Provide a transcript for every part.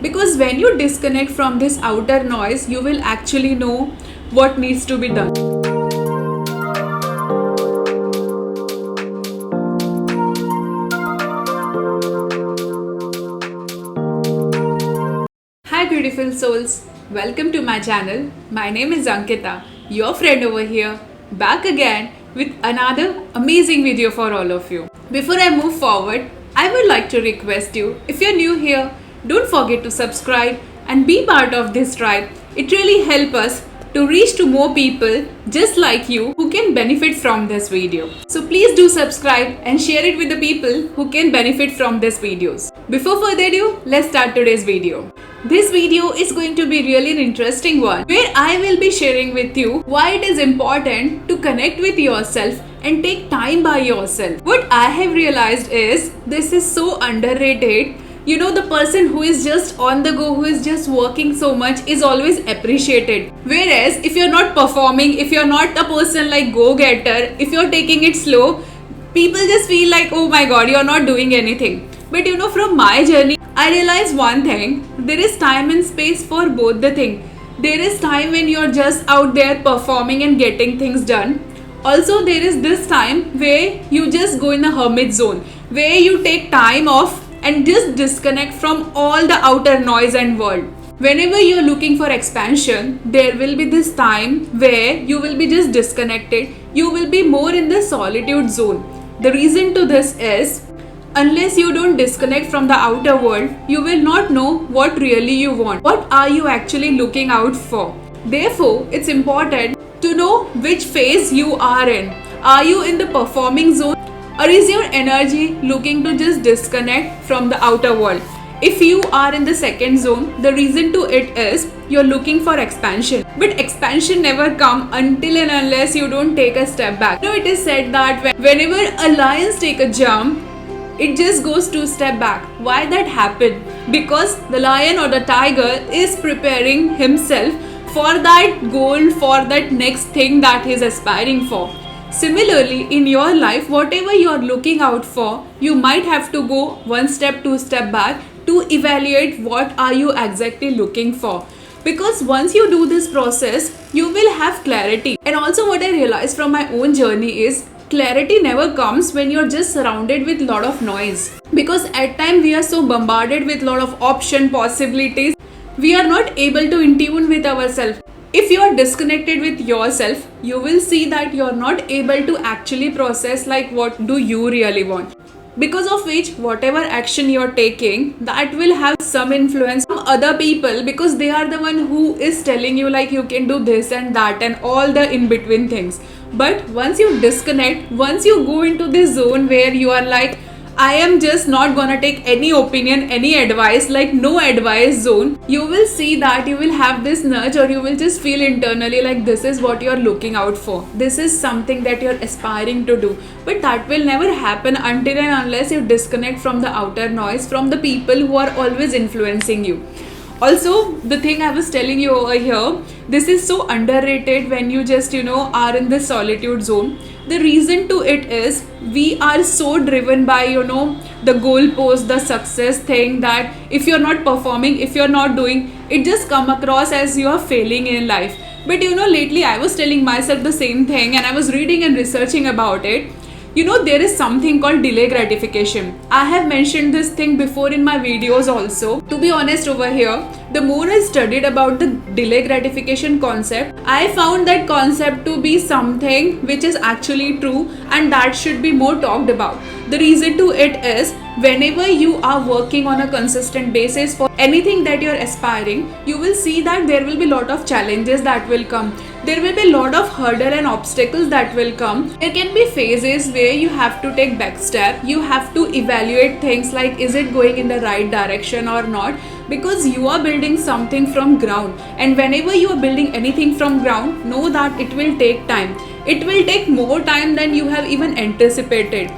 Because when you disconnect from this outer noise, you will actually know what needs to be done. Hi beautiful souls, welcome to my channel. My name is Ankita, your friend over here, back again with another amazing video for all of you. Before I move forward, I would like to request you, if you're new here, don't forget to subscribe and be part of this tribe. It really helps us to reach to more people just like you who can benefit from this video. So please do subscribe and share it with the people who can benefit from these videos. Before further ado, let's start today's video. This video is going to be really an interesting one where I will be sharing with you why it is important to connect with yourself and take time by yourself. What I have realized is this is so underrated. You know, the person who is just on the go, who is just working so much is always appreciated. Whereas if you're not performing, if you're not a person like go-getter, if you're taking it slow, people just feel like, oh my god, you're not doing anything. But you know, from my journey, I realized one thing. There is time and space for both the thing. There is time when you're just out there performing and getting things done. Also, there is this time where you just go in a hermit zone, where you take time off and just disconnect from all the outer noise and world. Whenever you're looking for expansion, there will be this time where you will be just disconnected. You will be more in the solitude zone. The reason to this is, unless you don't disconnect from the outer world, you will not know what really you want. What are you actually looking out for? Therefore, it's important to know which phase you are in. Are you in the performing zone? Or is your energy looking to just disconnect from the outer world? If you are in the second zone, the reason to it is you're looking for expansion. But expansion never comes until and unless you don't take a step back. You know, it is said that whenever a lion takes a jump, it just goes 2 steps back. Why that happen? Because the lion or the tiger is preparing himself for that goal, for that next thing that he's aspiring for. Similarly, in your life, whatever you're looking out for, you might have to go 1 step, 2 steps back to evaluate what are you exactly looking for. Because once you do this process, you will have clarity. And also what I realized from my own journey is clarity never comes when you're just surrounded with a lot of noise. Because at times we are so bombarded with a lot of option possibilities, we are not able to in tune with ourselves. If you are disconnected with yourself, you will see that you are not able to actually process like what do you really want. Because of which, whatever action you are taking, that will have some influence from other people, because they are the one who is telling you like you can do this and that and all the in-between things. But once you disconnect, once you go into this zone where you are like, I am just not gonna take any opinion, any advice, like no advice zone, you will see that you will have this nudge, or you will just feel internally like this is what you're looking out for. This is something that you're aspiring to do. But that will never happen until and unless you disconnect from the outer noise, from the people who are always influencing you. Also, the thing I was telling you over here, this is so underrated when you just, are in this solitude zone. The reason to it is we are so driven by, the goalpost, the success thing, that if you're not performing, if you're not doing, it just come across as you are failing in life. But lately I was telling myself the same thing, and I was reading and researching about it. There is something called delay gratification. I have mentioned this thing before in my videos also. To be honest over here, the more I studied about the delay gratification concept, I found that concept to be something which is actually true and that should be more talked about. The reason to it is, whenever you are working on a consistent basis for anything that you're aspiring, you will see that there will be a lot of challenges that will come. There will be a lot of hurdle and obstacles that will come. There can be phases where you have to take back step. You have to evaluate things like, is it going in the right direction or not? Because you are building something from ground. And whenever you are building anything from ground, know that it will take time. It will take more time than you have even anticipated.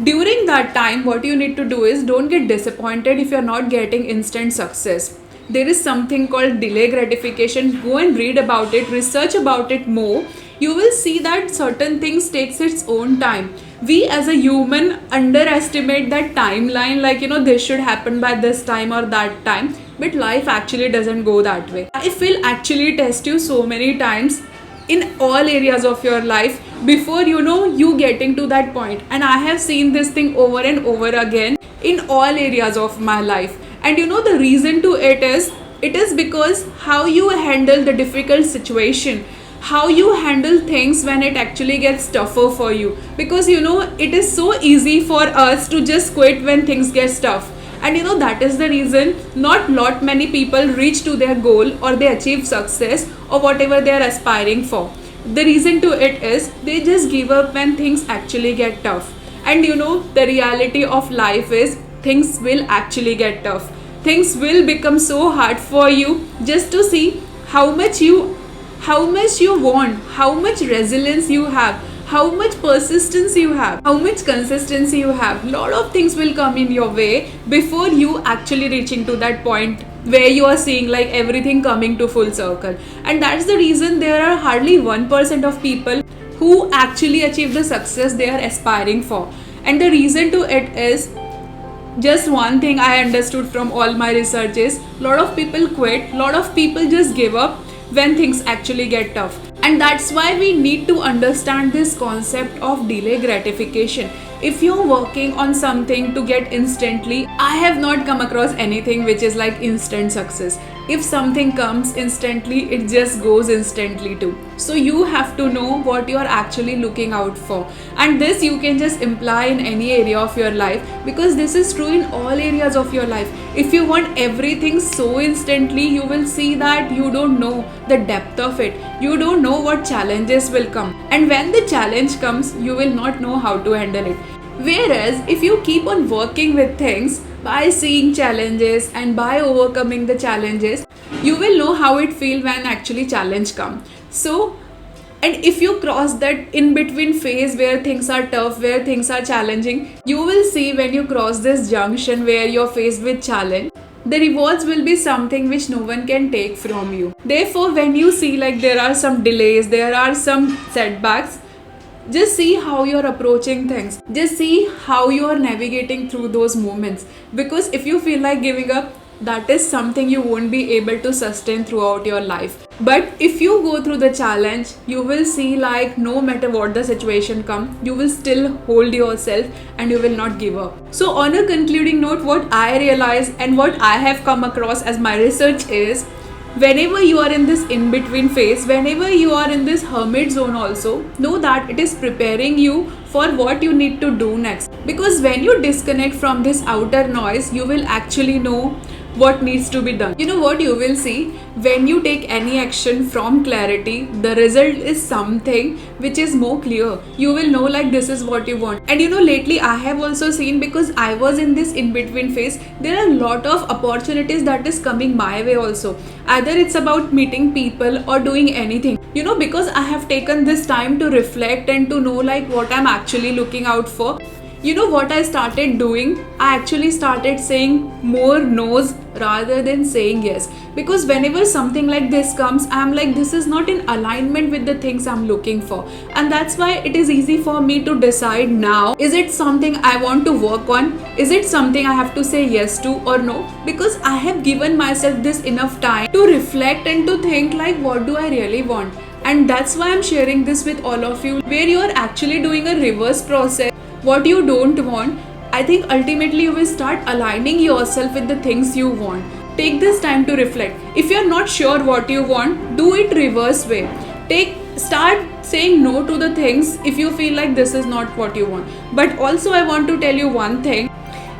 During that time, what you need to do is, don't get disappointed if you're not getting instant success. There is something called delay gratification. Go and read about it, research about it more. You will see that certain things takes its own time. We as a human underestimate that timeline, like, this should happen by this time or that time, but life actually doesn't go that way. Life will actually test you so many times in all areas of your life before you getting to that point. And I have seen this thing over and over again in all areas of my life. And the reason to it is because how you handle the difficult situation, how you handle things when it actually gets tougher for you. Because it is so easy for us to just quit when things get tough. And that is the reason not lot many people reach to their goal or they achieve success or whatever they are aspiring for. The reason to it is they just give up when things actually get tough. And the reality of life is things will actually get tough. Things will become so hard for you just to see how much you want, how much resilience you have, how much persistence you have, how much consistency you have. Lot of things will come in your way before you actually reaching to that point where you are seeing like everything coming to full circle. And that's the reason there are hardly 1% of people who actually achieve the success they are aspiring for. And the reason to it is just one thing I understood from all my research is lot of people quit, lot of people just give up when things actually get tough. And that's why we need to understand this concept of delay gratification. If you're working on something to get instantly, I have not come across anything which is like instant success. If something comes instantly, it just goes instantly too. So you have to know what you're actually looking out for. And this you can just imply in any area of your life, because this is true in all areas of your life. If you want everything so instantly, you will see that you don't know the depth of it. You don't know what challenges will come. And when the challenge comes, you will not know how to handle it. Whereas if you keep on working with things by seeing challenges and by overcoming the challenges, you will know how it feels when actually challenge come. So, and if you cross that in between phase where things are tough, where things are challenging, you will see when you cross this junction where you're faced with challenge, the rewards will be something which no one can take from you. Therefore, when you see like there are some delays, there are some setbacks, just see how you're approaching things. Just see how you're navigating through those moments. Because if you feel like giving up, that is something you won't be able to sustain throughout your life. But if you go through the challenge, you will see like no matter what the situation comes, you will still hold yourself and you will not give up. So on a concluding note, what I realize and what I have come across as my research is, whenever you are in this in-between phase, whenever you are in this hermit zone also, know that it is preparing you for what you need to do next. Because when you disconnect from this outer noise, you will actually know what needs to be done. You know what you will see? When you take any action from clarity, the result is something which is more clear. You will know like this is what you want. And lately I have also seen, because I was in this in-between phase, there are a lot of opportunities that is coming my way also. Either it's about meeting people or doing anything. Because I have taken this time to reflect and to know like what I'm actually looking out for. What I started doing? I actually started saying more no's rather than saying yes. Because whenever something like this comes, I'm like, this is not in alignment with the things I'm looking for. And that's why it is easy for me to decide now, is it something I want to work on? Is it something I have to say yes to or no? Because I have given myself this enough time to reflect and to think like, what do I really want? And that's why I'm sharing this with all of you, where you are actually doing a reverse process. What you don't want, I think ultimately you will start aligning yourself with the things you want. Take this time to reflect. If you're not sure what you want, do it reverse way. Start saying no to the things if you feel like this is not what you want. But also I want to tell you one thing,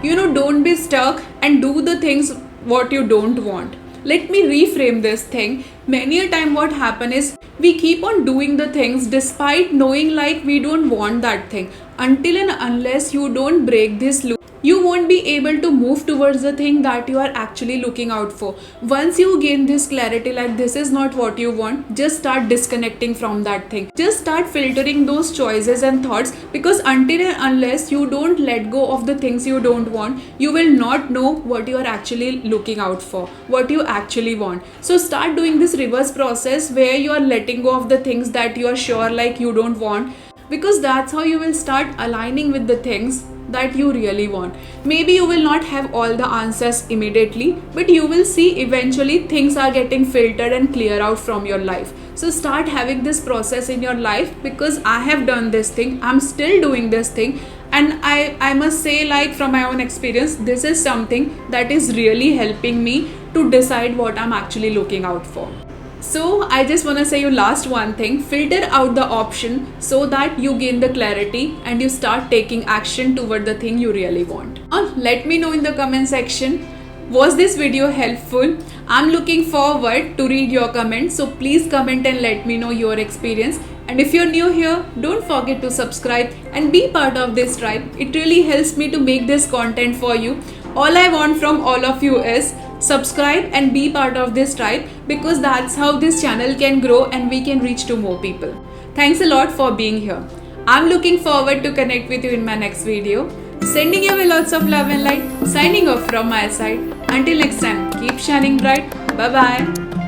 don't be stuck and do the things what you don't want. Let me reframe this thing. Many a time what happen is we keep on doing the things despite knowing like we don't want that thing. Until and unless you don't break this loop, you won't be able to move towards the thing that you are actually looking out for. Once you gain this clarity like this is not what you want, just start disconnecting from that thing. Just start filtering those choices and thoughts, because until and unless you don't let go of the things you don't want, you will not know what you are actually looking out for, what you actually want. So start doing this reverse process where you are letting go of the things that you are sure like you don't want. because that's how you will start aligning with the things that you really want. Maybe you will not have all the answers immediately, but you will see eventually things are getting filtered and clear out from your life. So start having this process in your life, because I have done this thing, I'm still doing this thing, and I must say, like, from my own experience, this is something that is really helping me to decide what I'm actually looking out for. So I just want to say you last one thing: filter out the option so that you gain the clarity and you start taking action toward the thing you really want. Let me know in the comment section, was this video helpful? I'm looking forward to read your comments, so please comment and let me know your experience. And if you're new here, don't forget to subscribe and be part of this tribe. It really helps me to make this content for you. All I want from all of you is subscribe and be part of this tribe, because that's how this channel can grow and we can reach to more people. Thanks a lot for being here. I'm looking forward to connect with you in my next video. Sending you lots of love and light. Signing off from my side. Until next time, keep shining bright. Bye bye.